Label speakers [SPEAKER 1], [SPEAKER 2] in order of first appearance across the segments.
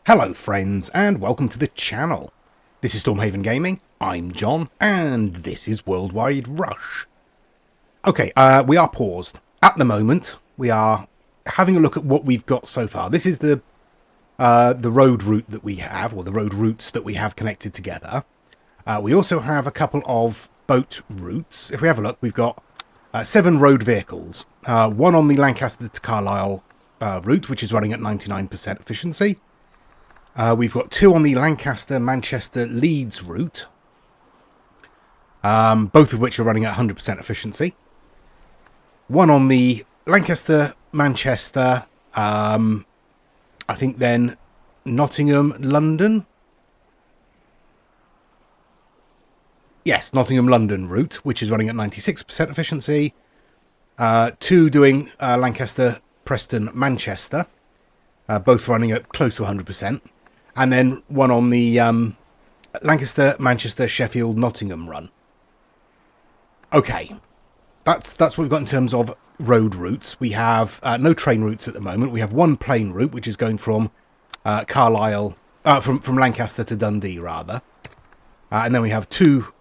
[SPEAKER 1] Hello friends and welcome to the channel. This is Stormhaven Gaming, I'm John, and this is Worldwide Rush. Okay, we are paused. At the moment, we are having a look at what we've got so far. This is the road route that we have, or the road routes that we have connected together. We also have a couple of boat routes. If we have a look, we've got 7 road vehicles. One on the Lancaster to Carlisle route, which is running at 99% efficiency. We've got 2 on the Lancaster-Manchester-Leeds route, both of which are running at 100% efficiency. One on the Lancaster-Manchester, I think then Nottingham-London. Yes, Nottingham-London route, which is running at 96% efficiency. 2 doing Lancaster-Preston-Manchester, both running at close to 100%. And then one on the Lancaster, Manchester, Sheffield, Nottingham run. Okay, that's what we've got in terms of road routes. We have no train routes at the moment. We have one plane route, which is going from Carlisle, from Lancaster to Dundee, rather. And then we have 2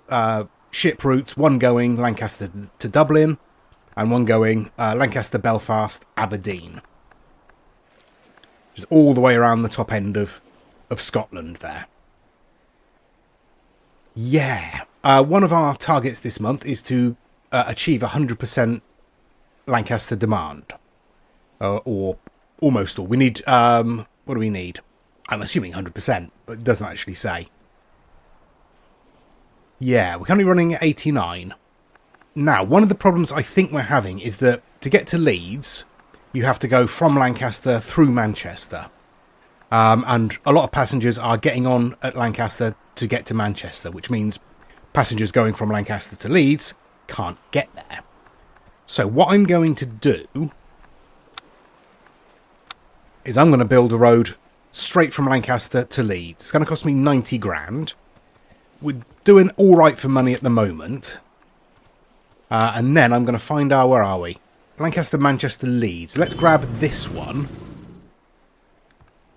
[SPEAKER 1] ship routes, one going Lancaster to Dublin, and one going Lancaster, Belfast, Aberdeen. Just all the way around the top end of Scotland there. Yeah. One of our targets this month is to achieve 100% Lancaster demand. Or almost all. We need, what do we need? I'm assuming 100%, but it doesn't actually say. Yeah, we're currently running at 89. Now, one of the problems I think we're having is that to get to Leeds, you have to go from Lancaster through Manchester. And a lot of passengers are getting on at Lancaster to get to Manchester, which means passengers going from Lancaster to Leeds can't get there. So what I'm going to do is I'm going to build a road straight from Lancaster to Leeds. It's going to cost me 90 grand. We're doing all right for money at the moment. And then I'm going to find our, where are we? Lancaster, Manchester, Leeds. Let's grab this one.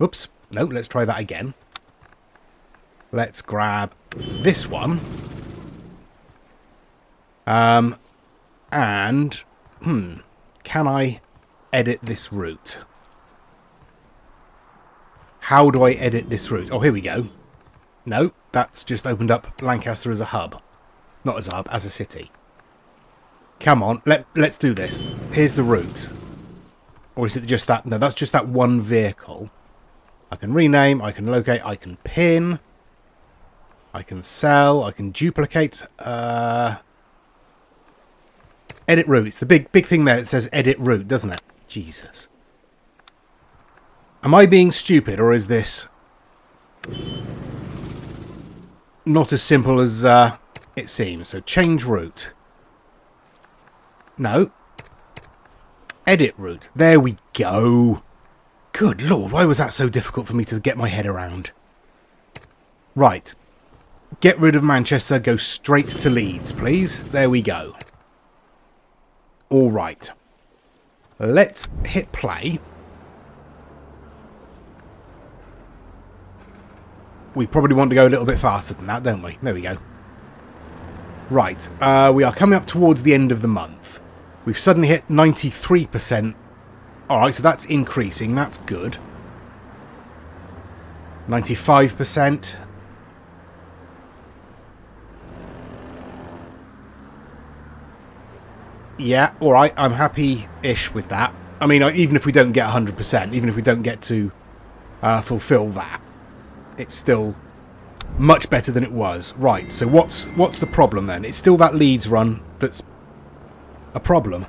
[SPEAKER 1] Oops. No, let's try that again. Let's grab this one. And, can I edit this route? How do I edit this route? Oh, here we go. No, that's just opened up Lancaster as a hub. Not as a hub, as a city. Come on, let's do this. Here's the route. Or is it just that? No, that's just that one vehicle. I can rename, I can locate, I can pin. I can sell, I can duplicate. Edit route. It's the big thing there that says edit route, doesn't it? Jesus. Am I being stupid, or is this not as simple as it seems? So change route. No. Edit route. There we go. Good lord, why was that so difficult for me to get my head around? Right. Get rid of Manchester, go straight to Leeds, please. There we go. Alright. Let's hit play. We probably want to go a little bit faster than that, don't we? There we go. Right. We are coming up towards the end of the month. We've suddenly hit 93%. Alright, so that's increasing. That's good. 95%. Yeah, alright. I'm happy-ish with that. I mean, even if we don't get 100%, even if we don't get to fulfill that, it's still much better than it was. Right, so what's the problem then? It's still that Leeds run that's a problem.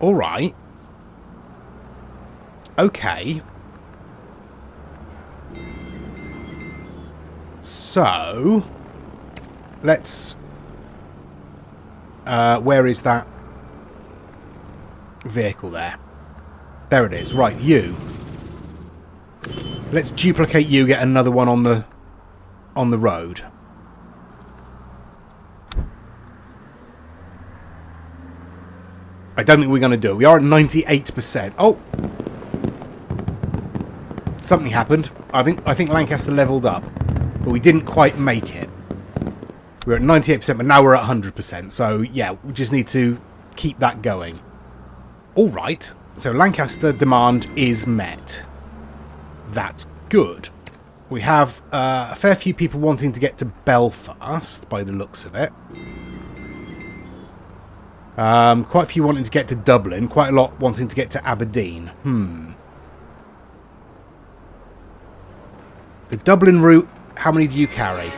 [SPEAKER 1] Alright. Okay. So, let's... where is that vehicle there? There it is. Right, you. Let's duplicate you, get another one on the road. I don't think we're going to do it. We are at 98%. Oh! something happened. I think Lancaster leveled up, but we didn't quite make it. We were at 98%, but now we're at 100%. So yeah, we just need to keep that going. All right. So Lancaster demand is met. That's good. We have a fair few people wanting to get to Belfast, by the looks of it. Quite a few wanting to get to Dublin. Quite a lot wanting to get to Aberdeen. The Dublin route, how many do you carry?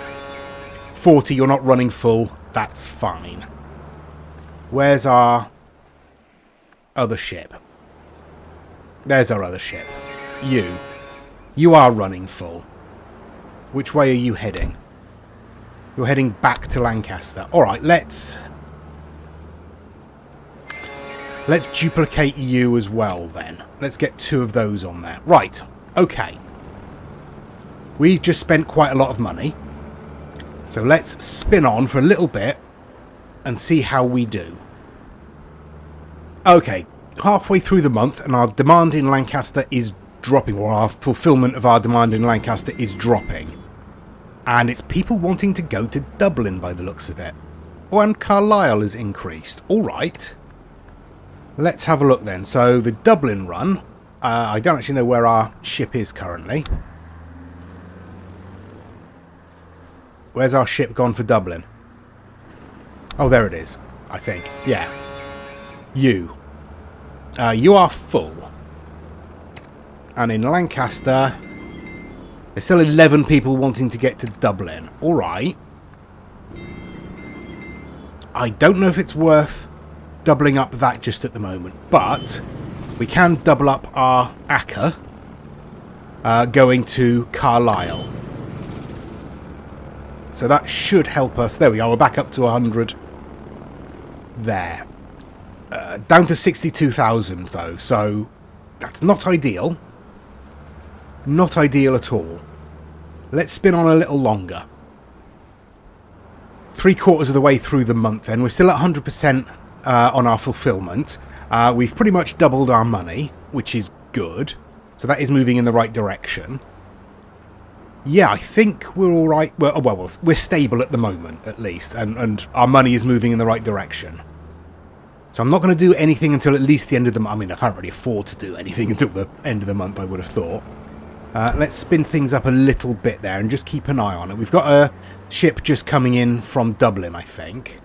[SPEAKER 1] 40, you're not running full. That's fine. Where's our other ship? There's our other ship. You are running full. Which way are you heading? You're heading back to Lancaster. Alright, let's duplicate you as well then. Let's get 2 of those on there. Right, okay. We've just spent quite a lot of money. So let's spin on for a little bit and see how we do. Okay, halfway through the month and our demand in Lancaster is dropping, or our fulfillment of our demand in Lancaster is dropping. And it's people wanting to go to Dublin by the looks of it. Oh, and Carlisle has increased. Alright. Let's have a look then. So the Dublin run, I don't actually know where our ship is currently. Where's our ship gone for Dublin? Oh, there it is, I think. Yeah. You are full. And in Lancaster, there's still 11 people wanting to get to Dublin. Alright. I don't know if it's worth doubling up that just at the moment, but we can double up our ACCA going to Carlisle. So that should help us. There we are. We're back up to 100 there. Down to 62,000 though, so that's not ideal. Not ideal at all. Let's spin on a little longer. 3/4 of the way through the month then. We're still at 100% on our fulfillment. We've pretty much doubled our money, which is good. So that is moving in the right direction. Yeah, I think we're all right. Well, we're stable at the moment, at least. And our money is moving in the right direction. So I'm not going to do anything until at least the end of the month. I mean, I can't really afford to do anything until the end of the month, I would have thought. Let's spin things up a little bit there and just keep an eye on it. We've got a ship just coming in from Dublin, I think.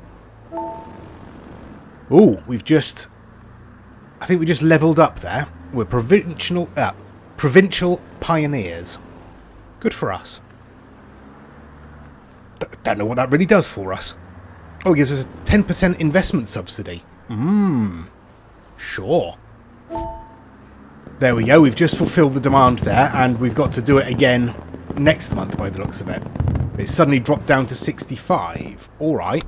[SPEAKER 1] Ooh, I think we just leveled up there. We're provincial pioneers. Good for us. Don't know what that really does for us. Oh, it gives us a 10% investment subsidy. Sure. There we go, we've just fulfilled the demand there, and we've got to do it again next month by the looks of it. It's suddenly dropped down to 65. Alright.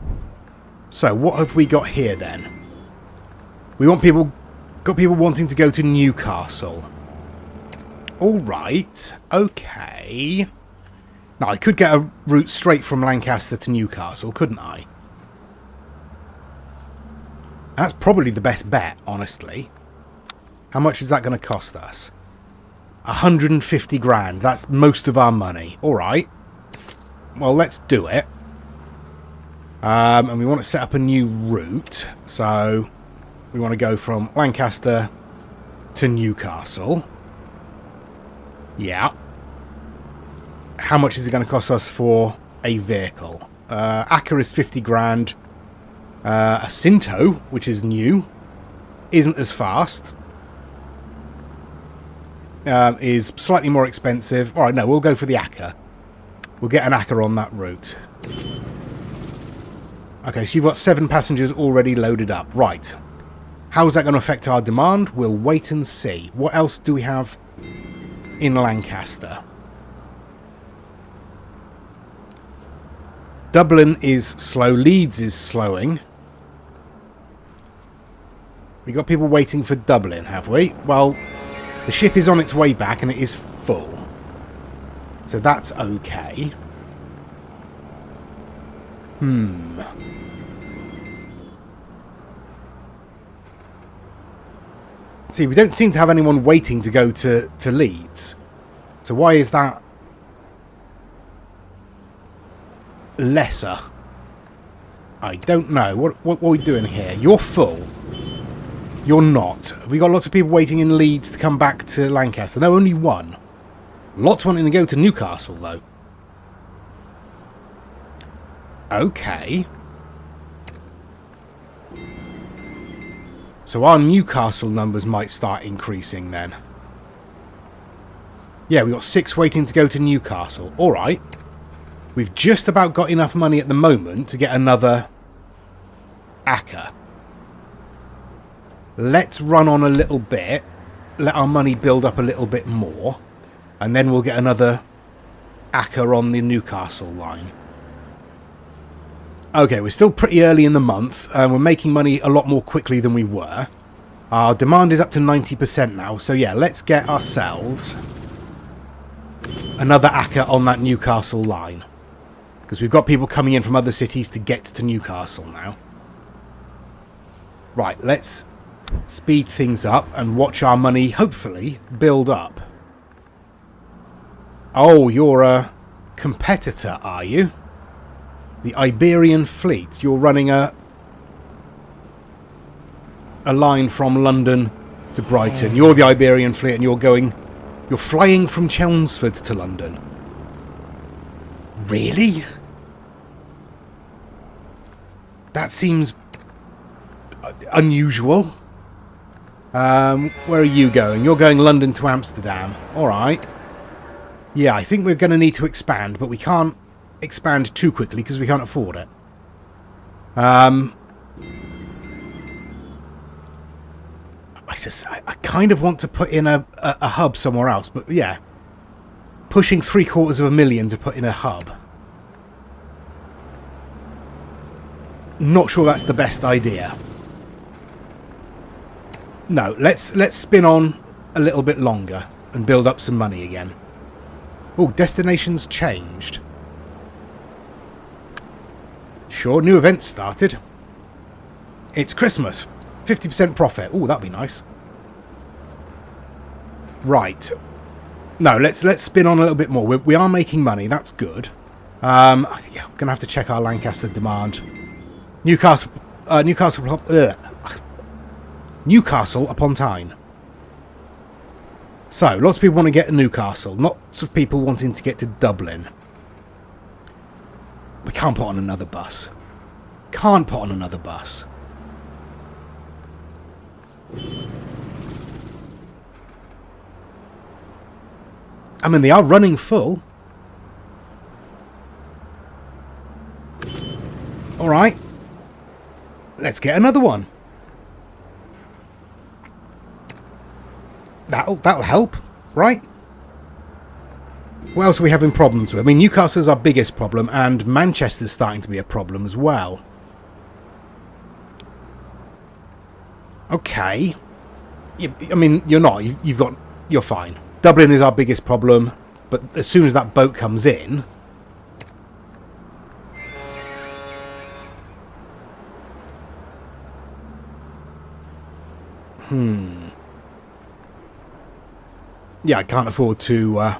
[SPEAKER 1] So, what have we got here then? We got people wanting to go to Newcastle. Alright, okay. Now, I could get a route straight from Lancaster to Newcastle, couldn't I? That's probably the best bet, honestly. How much is that going to cost us? 150 grand. That's most of our money. Alright. Well, let's do it. And we want to set up a new route. So, we want to go from Lancaster to Newcastle. Yeah. How much is it going to cost us for a vehicle? ACCA is 50 grand. A Cinto, which is new, isn't as fast. Is slightly more expensive. Alright, no, we'll go for the ACCA. We'll get an ACCA on that route. Okay, so you've got 7 passengers already loaded up. Right. How is that going to affect our demand? We'll wait and see. What else do we have in Lancaster? Dublin is slow. Leeds is slowing. We got people waiting for Dublin, have we? Well, the ship is on its way back and it is full. So that's okay. See, we don't seem to have anyone waiting to go to Leeds. So why is that lesser? I don't know. What are we doing here? You're full. You're not. We got lots of people waiting in Leeds to come back to Lancaster. No, only one. Lots wanting to go to Newcastle, though. Okay. So our Newcastle numbers might start increasing then. Yeah, we've got 6 waiting to go to Newcastle. Alright. We've just about got enough money at the moment to get another ACCA. Let's run on a little bit. Let our money build up a little bit more. And then we'll get another ACCA on the Newcastle line. Okay, we're still pretty early in the month. We're making money a lot more quickly than we were. Our demand is up to 90% now. So yeah, let's get ourselves another ACCA on that Newcastle line. Because we've got people coming in from other cities to get to Newcastle now. Right, let's speed things up and watch our money, hopefully, build up. Oh, you're a competitor, are you? The Iberian Fleet. You're running a line from London to Brighton. You're the Iberian Fleet and you're flying from Chelmsford to London. Really? That seems unusual. Where are you going? You're going London to Amsterdam. Alright. Yeah, I think we're going to need to expand, but we can't expand too quickly because we can't afford it. I kind of want to put in a hub somewhere else, but yeah. Pushing $750,000 to put in a hub. Not sure that's the best idea. No, let's spin on a little bit longer and build up some money again. Oh, destinations changed. Sure, new event started. It's Christmas. 50% profit. Oh, that'd be nice. Right. No, let's spin on a little bit more. We are making money. That's good. Yeah, I'm going to have to check our Lancaster demand. Newcastle upon Tyne. So, lots of people want to get to Newcastle. Lots of people wanting to get to Dublin. We can't put on another bus. Can't put on another bus. I mean, they are running full. Alright. Let's get another one. That'll help, right? What else are we having problems with? I mean, Newcastle's our biggest problem, and Manchester's starting to be a problem as well. Okay. I mean, you're not. You're fine. Dublin is our biggest problem, but as soon as that boat comes in... Yeah, I can't afford to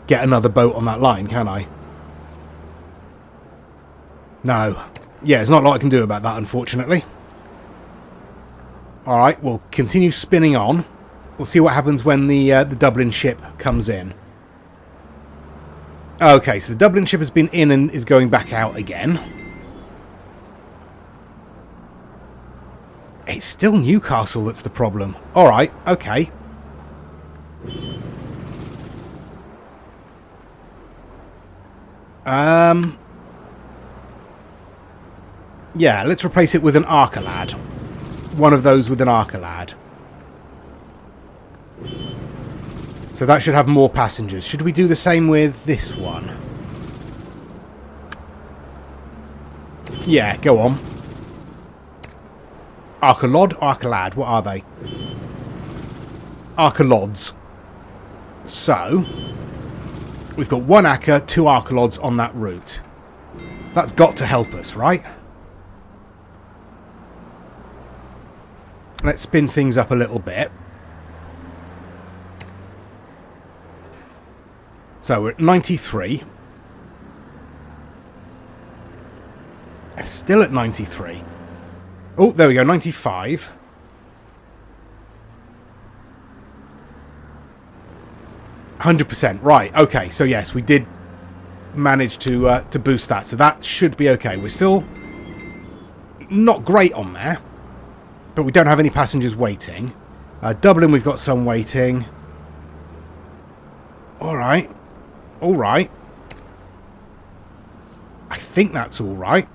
[SPEAKER 1] get another boat on that line, can I? No. Yeah, there's not a lot I can do about that, unfortunately. Alright, we'll continue spinning on. We'll see what happens when the Dublin ship comes in. Okay, so the Dublin ship has been in and is going back out again. It's still Newcastle that's the problem. Alright, okay. Yeah, let's replace it with an Arcalad. One of those with an Arcalad. So that should have more passengers. Should we do the same with this one? Yeah, go on. Arcalod, Arcalad, what are they? Arcalods. So, we've got one ACCA, 2 Arcalods on that route. That's got to help us, right? Let's spin things up a little bit. So we're at 93. Still at 93. Oh, there we go, 95. %. Right, okay, so yes, we did manage to boost that, so that should be okay. We're still not great on there, but we don't have any passengers waiting. Dublin, we've got some waiting. Alright. Alright. I think that's alright.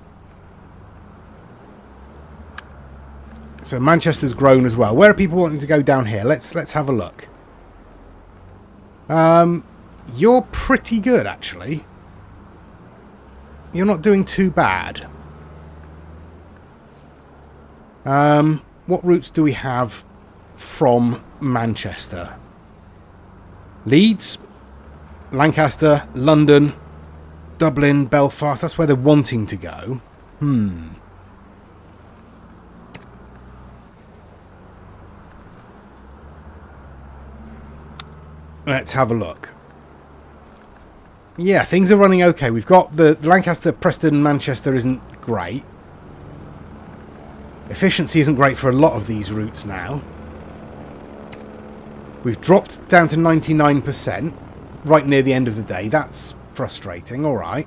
[SPEAKER 1] So Manchester's grown as well. Where are people wanting to go down here? Let's have a look. You're pretty good, actually. You're not doing too bad. What routes do we have from Manchester? Leeds, Lancaster, London, Dublin, Belfast. That's where they're wanting to go. Let's have a look. Yeah, things are running okay. We've got the Lancaster, Preston, Manchester isn't great. Efficiency isn't great for a lot of these routes now. We've dropped down to 99% right near the end of the day. That's frustrating. All right.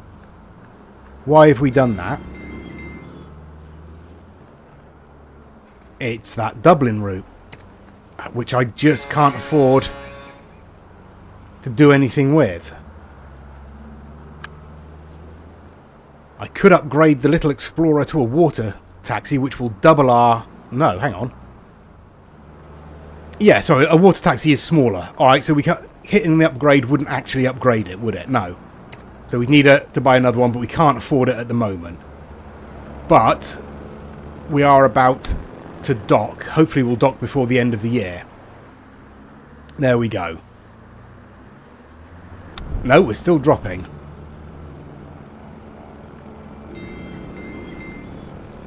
[SPEAKER 1] Why have we done that? It's that Dublin route, which I just can't afford to do anything with. I could upgrade the little Explorer to a water taxi, which will double our... No, hang on. Yeah, sorry, a water taxi is smaller. Alright, so hitting the upgrade wouldn't actually upgrade it, would it? No. So we need to buy another one, but we can't afford it at the moment. But we are about to dock. Hopefully we'll dock before the end of the year. There we go. No, we're still dropping.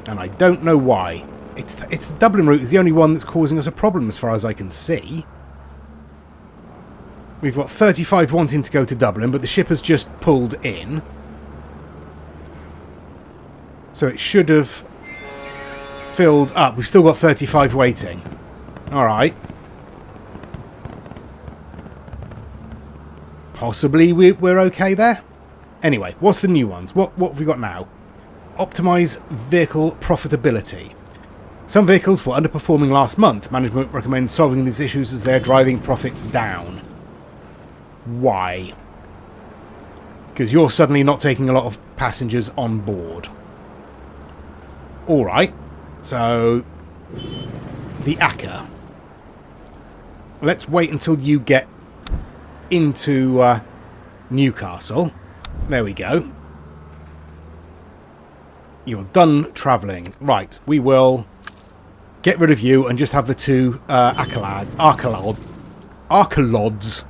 [SPEAKER 1] And I don't know why. It's the Dublin route is the only one that's causing us a problem as far as I can see. We've got 35 wanting to go to Dublin, but the ship has just pulled in. So it should have filled up. We've still got 35 waiting. Alright. Possibly we're okay there. Anyway, what's the new ones? What have we got now? Optimize vehicle profitability. Some vehicles were underperforming last month. Management recommends solving these issues as they're driving profits down. Why? Because you're suddenly not taking a lot of passengers on board. Alright. So, the ACCA. Let's wait until you get into Newcastle. There we go. You're done travelling. Right, we will get rid of you and just have the two Arcalods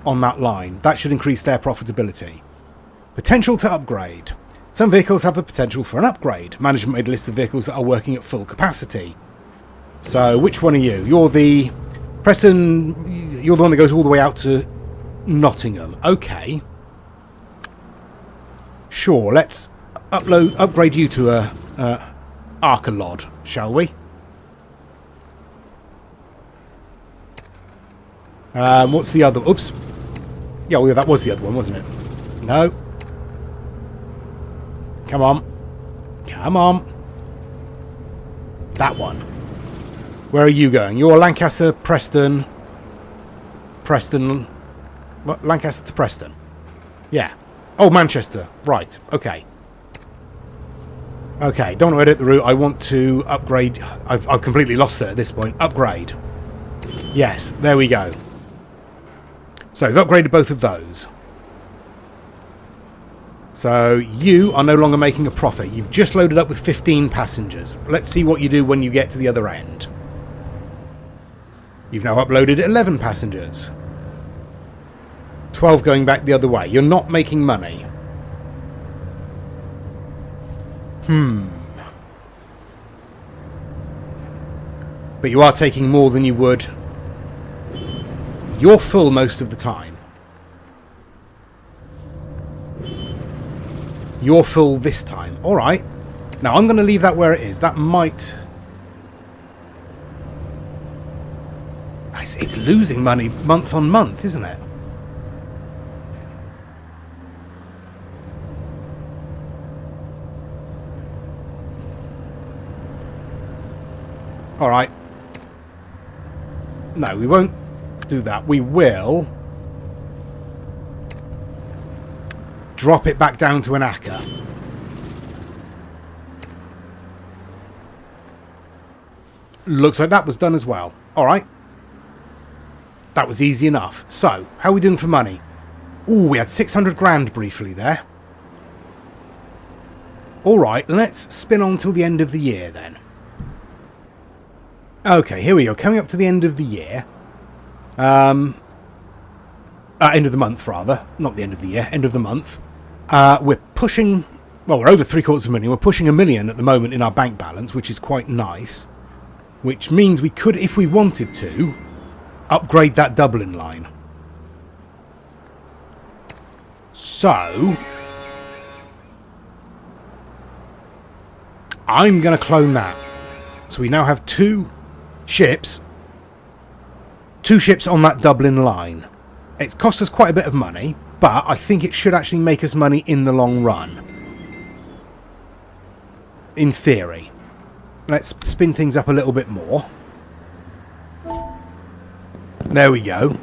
[SPEAKER 1] on that line. That should increase their profitability. Potential to upgrade. Some vehicles have the potential for an upgrade. Management made a list of vehicles that are working at full capacity. So, which one are you? You're the Preston. You're the one that goes all the way out to Nottingham. Okay. Sure, let's upgrade you to a Arcalod, shall we? What's the other? Oops. Yeah, well, that was the other one, wasn't it? No. Come on. Come on. That one. Where are you going? You're Lancaster, Preston. What? Lancaster to Preston. Yeah. Oh, Manchester. Right. Okay. Okay. Don't want to edit the route. I want to upgrade. I've completely lost it at this point. Upgrade. Yes. There we go. So, we've upgraded both of those. So, you are no longer making a profit. You've just loaded up with 15 passengers. Let's see what you do when you get to the other end. You've now uploaded 11 passengers. 12 going back the other way. You're not making money. But you are taking more than you would. You're full most of the time. You're full this time. Alright. Now, I'm going to leave that where it is. That might... It's losing money month on month, isn't it? Alright. No, we won't do that. We will drop it back down to an acre. Looks like that was done as well. Alright. That was easy enough. So, how are we doing for money? Ooh, we had 600 grand briefly there. Alright, let's spin on till the end of the year then. Okay, here we go. Coming up to the end of the year. End of the month, rather. Not the end of the year, end of the month. We're pushing... Well, we're over 3/4 of a million. We're pushing $1 million at the moment in our bank balance, which is quite nice. Which means we could, if we wanted to, upgrade that Dublin line. So... I'm going to clone that. So we now have two ships on that Dublin line. It's cost us quite a bit of money, but I think it should actually make us money in the long run. In theory. Let's spin things up a little bit more. There we go.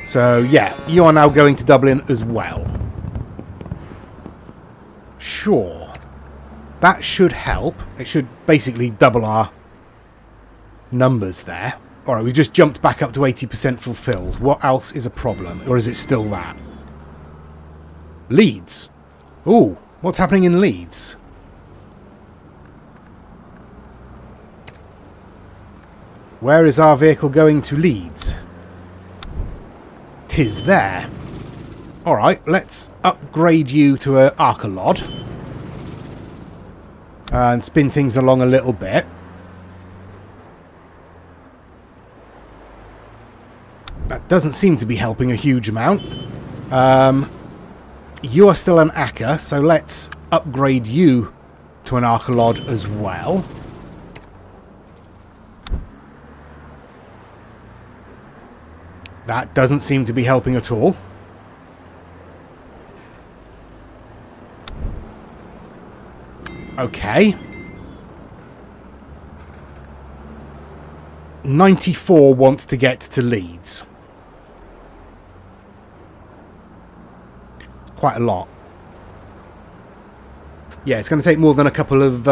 [SPEAKER 1] So, yeah, you are now going to Dublin as well. Sure. That should help. It should basically double our numbers there. Alright, we just jumped back up to 80% fulfilled. What else is a problem? Or is it still that? Leeds. Ooh, what's happening in Leeds? Where is our vehicle going to Leeds? 'Tis there. Alright, let's upgrade you to an Arcalod. And spin things along a little bit. That doesn't seem to be helping a huge amount. You are still an Acker, so let's upgrade you to an Arcalod as well. That doesn't seem to be helping at all. Okay. 94 wants to get to Leeds. It's quite a lot. Yeah, it's going to take more than a couple of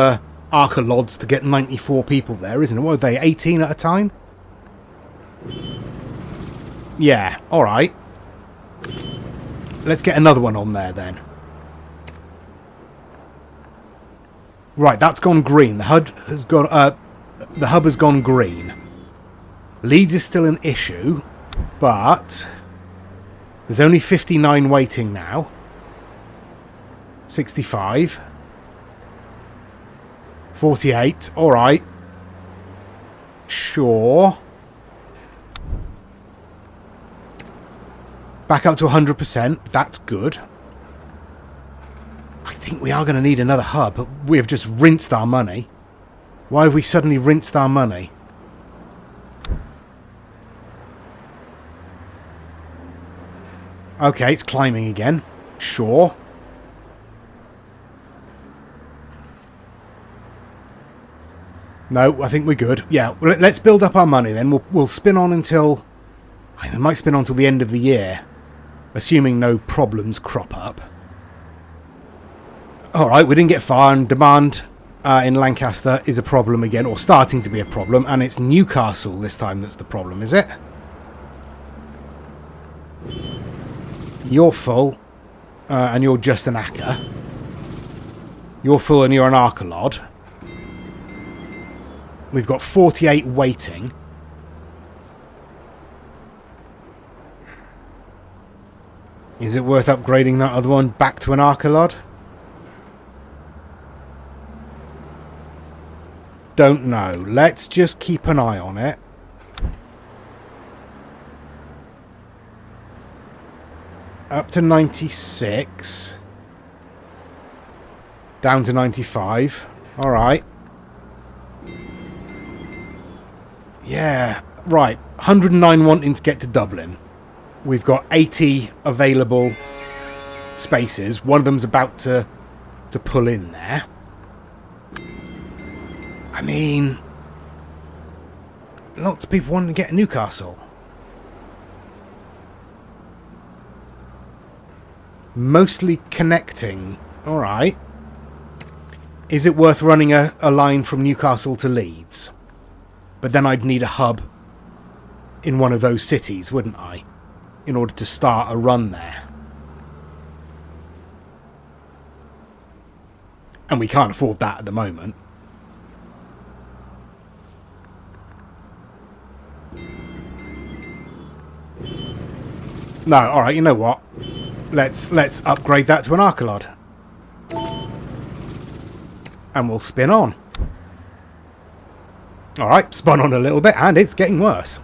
[SPEAKER 1] Arcalods to get 94 people there, isn't it? What are they, 18 at a time? Yeah, alright. Let's get another one on there then. Right, that's gone green. The hub has gone green. Leeds is still an issue, but there's only 59 waiting now. 65. 48. Alright. Sure. Back up to 100%. That's good. I think we are going to need another hub, but we have just rinsed our money. Why have we suddenly rinsed our money? Okay, it's climbing again. Sure. No, I think we're good. Yeah, let's build up our money then. We'll spin on until... I might spin on until the end of the year. Assuming no problems crop up. Alright, we didn't get far, and demand in Lancaster is a problem again, or starting to be a problem, and it's Newcastle this time that's the problem, is it? You're full, and you're just an Acker. You're full and you're an Arcalod. We've got 48 waiting. Is it worth upgrading that other one back to an Arcalod? Don't know. Let's just keep an eye on it. Up to 96. Down to 95. Alright. Yeah, right. 109 wanting to get to Dublin. We've got 80 available spaces. One of them's about to pull in there. I mean, lots of people wanting to get to Newcastle. Mostly connecting. Alright. Is it worth running a line from Newcastle to Leeds? But then I'd need a hub in one of those cities, wouldn't I? In order to start a run there. And we can't afford that at the moment. No, alright, you know what? Let's upgrade that to an Arcalod. And we'll spin on. Alright, spun on a little bit, and it's getting worse.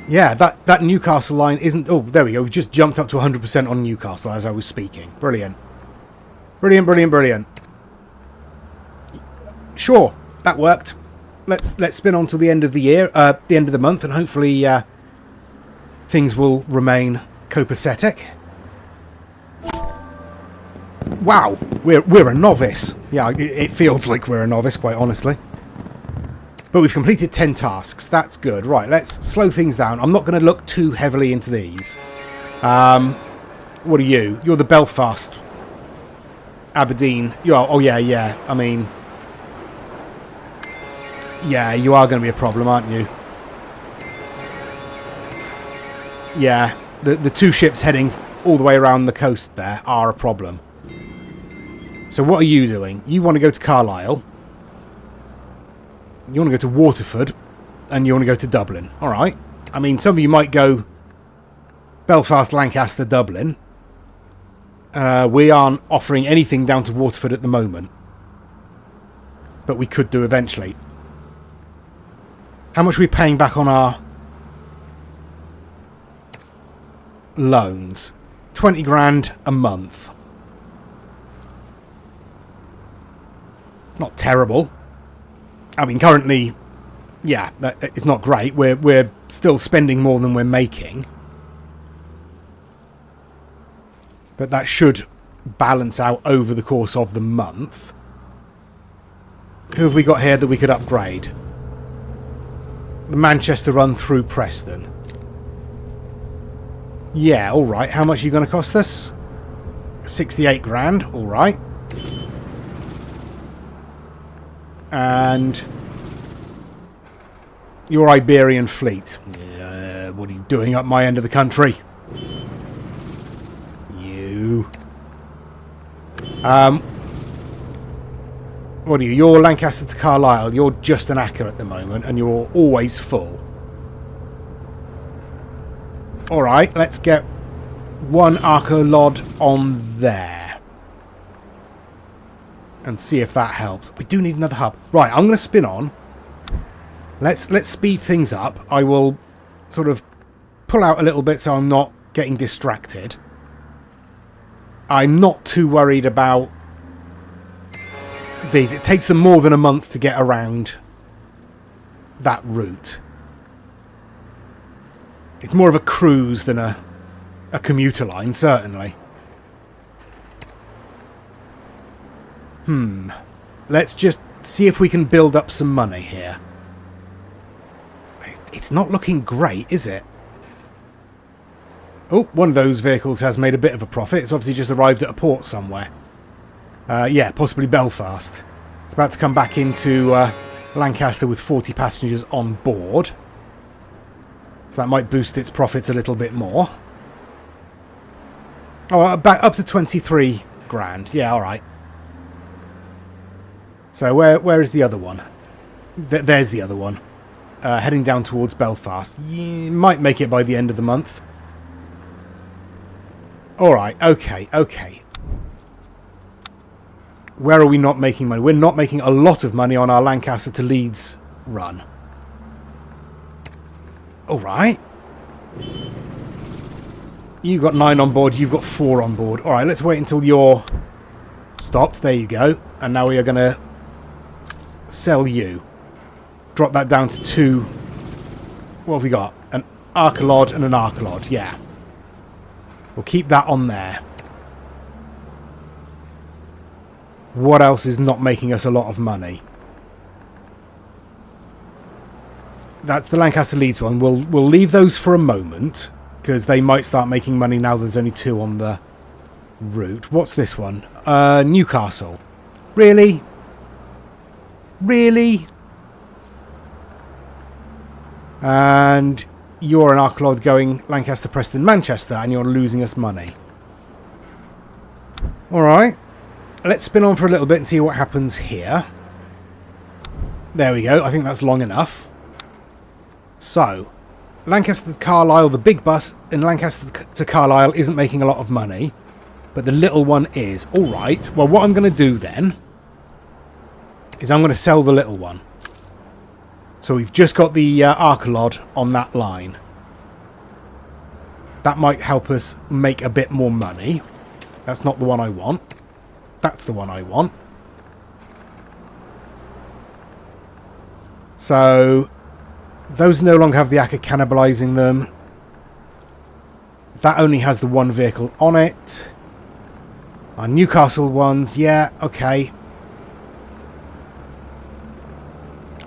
[SPEAKER 1] Yeah, that Newcastle line isn't... Oh, there we go. We've just jumped up to 100% on Newcastle as I was speaking. Brilliant. Brilliant, brilliant, brilliant. Sure, that worked. Let's spin on to the end of the year, the end of the month, and hopefully things will remain copacetic. Wow, we're a novice. Yeah, it feels like we're a novice, quite honestly. But we've completed 10 tasks. That's good. Right, let's slow things down. I'm not going to look too heavily into these. What are you? You're the Belfast. Aberdeen. You are. Oh, yeah. I mean... Yeah, you are going to be a problem, aren't you? Yeah, the two ships heading all the way around the coast there are a problem. So what are you doing? You want to go to Carlisle. You want to go to Waterford. And you want to go to Dublin. Alright. I mean, some of you might go Belfast, Lancaster, Dublin. We aren't offering anything down to Waterford at the moment. But we could do eventually. How much are we paying back on our loans? 20 grand a month. It's not terrible. I mean, currently, yeah, it's not great. We're still spending more than we're making. But that should balance out over the course of the month. Who have we got here that we could upgrade? The Manchester run through Preston. Yeah, alright. How much are you going to cost us? 68 grand. Alright. And your Iberian fleet. What are you doing up my end of the country? You. What are you? You're Lancaster to Carlisle. You're just an Acker at the moment, and you're always full. Alright, let's get one Arcalod on there. And see if that helps. We do need another hub. Right, I'm going to spin on. Let's speed things up. I will sort of pull out a little bit so I'm not getting distracted. I'm not too worried about these. It takes them more than a month to get around that route. It's more of a cruise than a commuter line, certainly. Let's just see if we can build up some money here. It's not looking great, is it? Oh, one of those vehicles has made a bit of a profit. It's obviously just arrived at a port somewhere. Yeah, possibly Belfast. It's about to come back into Lancaster with 40 passengers on board. So that might boost its profits a little bit more. Oh, back up to 23 grand. Yeah, alright. So where is the other one? There's the other one. Heading down towards Belfast. Yeah, might make it by the end of the month. Alright, okay. Where are we not making money? We're not making a lot of money on our Lancaster to Leeds run. Alright. You've got 9 on board. You've got 4 on board. All right, let's wait until you're stopped. There you go. And now we are going to sell you. Drop that down to 2. What have we got? An Arcalod and an Arcalod. Yeah. We'll keep that on there. What else is not making us a lot of money? That's the Lancaster Leeds one. We'll leave those for a moment, because they might start making money now there's only 2 on the route. What's this one? Newcastle. Really? Really? And you're an Arcalod going Lancaster, Preston, Manchester, and you're losing us money. Alright. Let's spin on for a little bit and see what happens here. There we go. I think that's long enough. So, Lancaster to Carlisle, the big bus in Lancaster to Carlisle isn't making a lot of money, but the little one is. Alright, well what I'm going to do then is I'm going to sell the little one. So we've just got the Arcalod on that line. That might help us make a bit more money. That's not the one I want. That's the one I want. So those no longer have the Akka cannibalizing them. That only has the 1 vehicle on it. Our Newcastle ones, yeah, okay.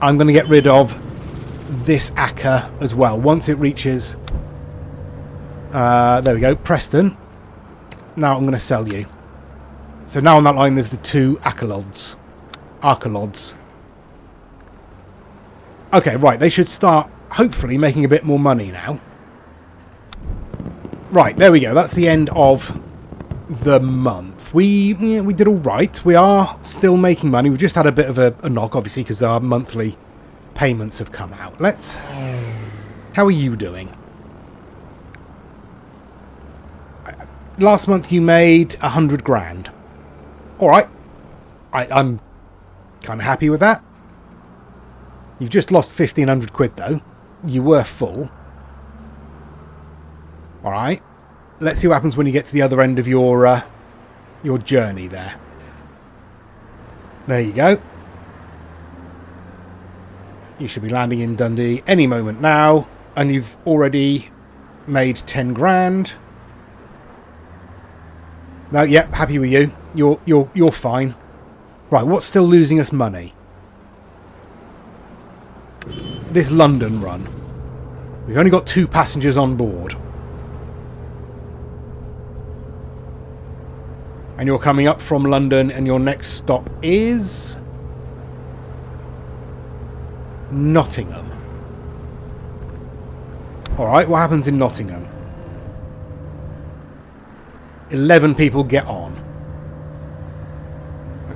[SPEAKER 1] I'm going to get rid of this Akka as well. Once it reaches... there we go, Preston. Now I'm going to sell you. So now on that line there's the 2 Arcalods. Okay, right, they should start, hopefully, making a bit more money now. Right, there we go. That's the end of the month. We did all right. We are still making money. We've just had a bit of a knock, obviously, because our monthly payments have come out. How are you doing? Last month you made 100 grand. All right. I'm kind of happy with that. You've just lost 1,500 quid, though. You were full. All right. Let's see what happens when you get to the other end of your journey there. There you go. You should be landing in Dundee any moment now, and you've already made 10 grand. No, yep, happy with you. You're fine. Right, what's still losing us money? This London run. We've only got 2 passengers on board. And you're coming up from London, and your next stop is Nottingham. Alright, what happens in Nottingham? 11 people get on.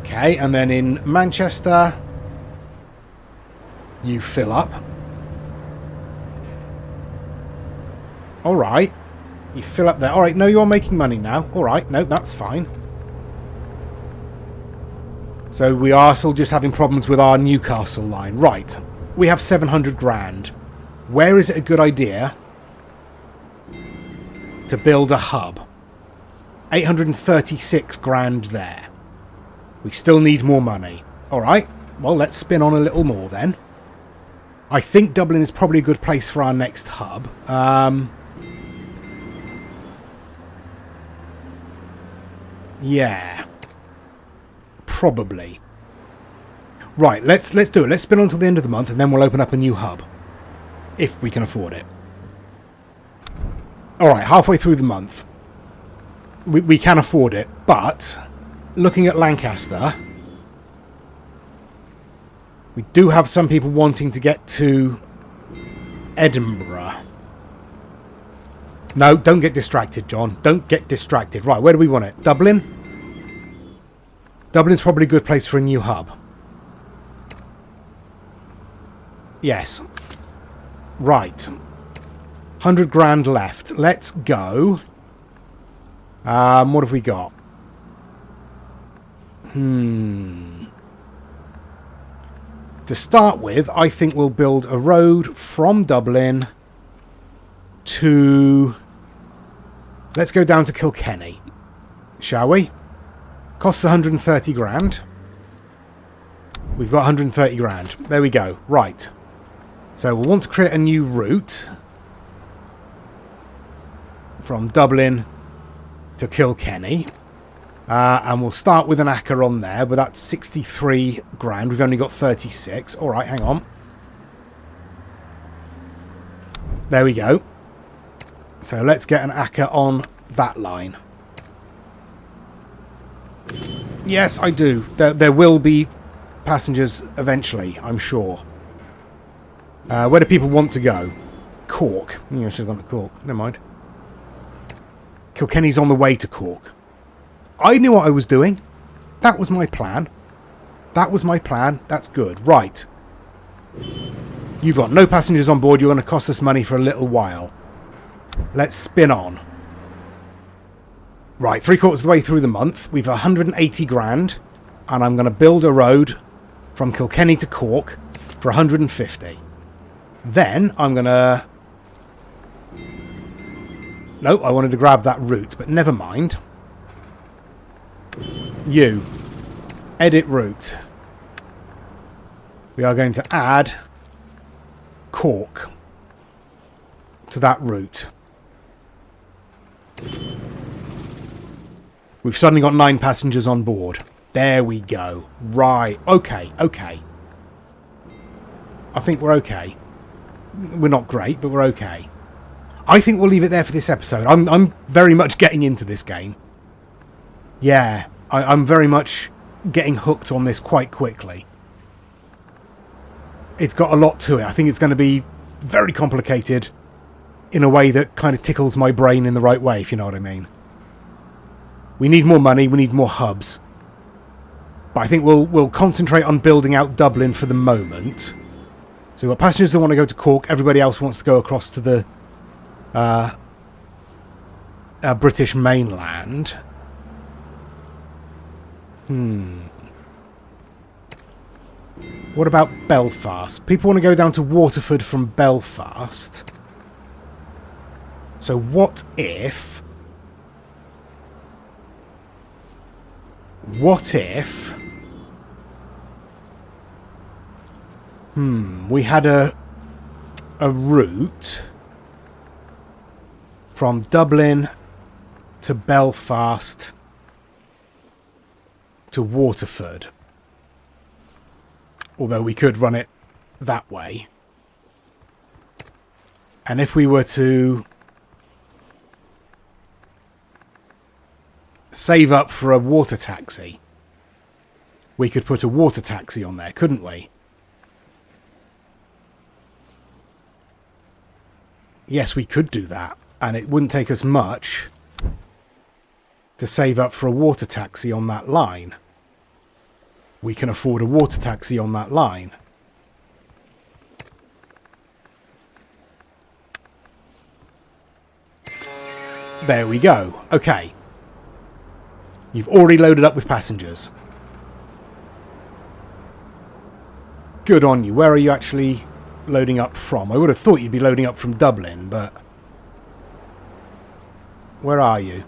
[SPEAKER 1] Okay, and then in Manchester, you fill up. Alright. You fill up there. Alright, no, you're making money now. Alright, no, that's fine. So we are still just having problems with our Newcastle line. Right. We have 700 grand. Where is it a good idea to build a hub? 836 grand there. We still need more money. Alright. Well, let's spin on a little more then. I think Dublin is probably a good place for our next hub. Yeah. Probably. Right, let's do it. Let's spin on until the end of the month, and then we'll open up a new hub. If we can afford it. Alright, halfway through the month. We can afford it, but looking at Lancaster, we do have some people wanting to get to Edinburgh. No, don't get distracted, John. Don't get distracted. Right, where do we want it? Dublin? Dublin's probably a good place for a new hub. Yes. Right. 100 grand left. Let's go. What have we got? To start with, I think we'll build a road from Dublin to Let's go down to Kilkenny, shall we? Costs 130 grand. We've got 130 grand. There we go. Right. So we'll want to create a new route from Dublin to Kilkenny. And we'll start with an acre on there, but that's 63 grand. We've only got 36. All right, hang on. There we go. So let's get an acre on that line. Yes, I do. There will be passengers eventually, I'm sure. Where do people want to go? Cork. I should have gone to Cork. Never mind. Kilkenny's on the way to Cork. I knew what I was doing. That was my plan. That was my plan. That's good. Right. You've got no passengers on board. You're going to cost us money for a little while. Let's spin on. Right, 3/4 of the way through the month. We've 180 grand. And I'm going to build a road from Kilkenny to Cork for 150. Then I'm going to... No, I wanted to grab that route, but never mind. You. Edit route. We are going to add Cork to that route. We've suddenly got 9 passengers on board. There we go. Right. Okay. Okay. I think we're okay. We're not great, but we're okay. I think we'll leave it there for this episode. I'm very much getting into this game. Yeah. I'm very much getting hooked on this quite quickly. It's got a lot to it. I think it's going to be very complicated in a way that kind of tickles my brain in the right way, if you know what I mean. We need more money. We need more hubs. But I think we'll concentrate on building out Dublin for the moment. So we've got passengers that want to go to Cork. Everybody else wants to go across to the British mainland. What about Belfast? People want to go down to Waterford from Belfast. So what if... we had a route from Dublin to Belfast to Waterford. Although we could run it that way. And if we were to save up for a water taxi, we could put a water taxi on there, couldn't we? Yes, we could do that. And it wouldn't take us much to save up for a water taxi on that line. We can afford a water taxi on that line. There we go. Okay. You've already loaded up with passengers. Good on you. Where are you actually loading up from? I would have thought you'd be loading up from Dublin, but... Where are you?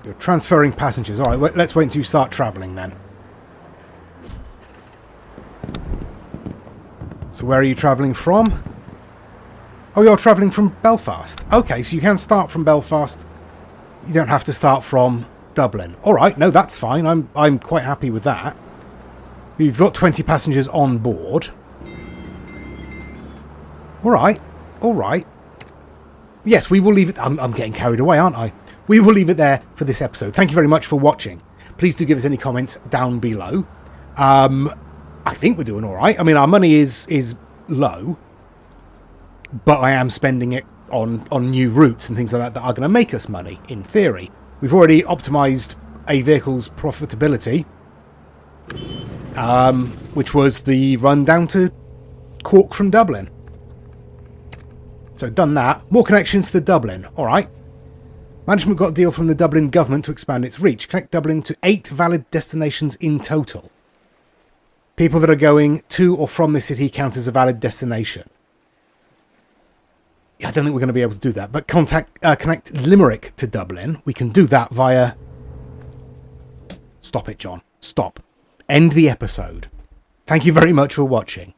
[SPEAKER 1] You're transferring passengers. Alright, let's wait until you start travelling then. So where are you travelling from? Oh, you're travelling from Belfast. Okay, so you can start from Belfast. You don't have to start from Dublin. Alright, no, that's fine. I'm quite happy with that. You've got 20 passengers on board. Alright, alright. Yes, we will leave it... I'm getting carried away, aren't I? We will leave it there for this episode. Thank you very much for watching. Please do give us any comments down below. I think we're doing alright. I mean, our money is low. But I am spending it on new routes and things like that are going to make us money, in theory. We've already optimised a vehicle's profitability. Which was the run down to Cork from Dublin. So done that. More connections to Dublin. Alright. Management got a deal from the Dublin government to expand its reach. Connect Dublin to 8 valid destinations in total. People that are going to or from the city count as a valid destination. I don't think we're going to be able to do that. But connect Limerick to Dublin. We can do that via... Stop it, John. Stop. End the episode. Thank you very much for watching.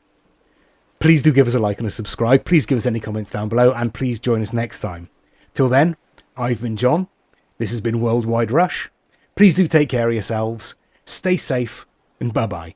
[SPEAKER 1] Please do give us a like and a subscribe. Please give us any comments down below. And please join us next time. Till then, I've been John. This has been Worldwide Rush. Please do take care of yourselves. Stay safe. And bye-bye.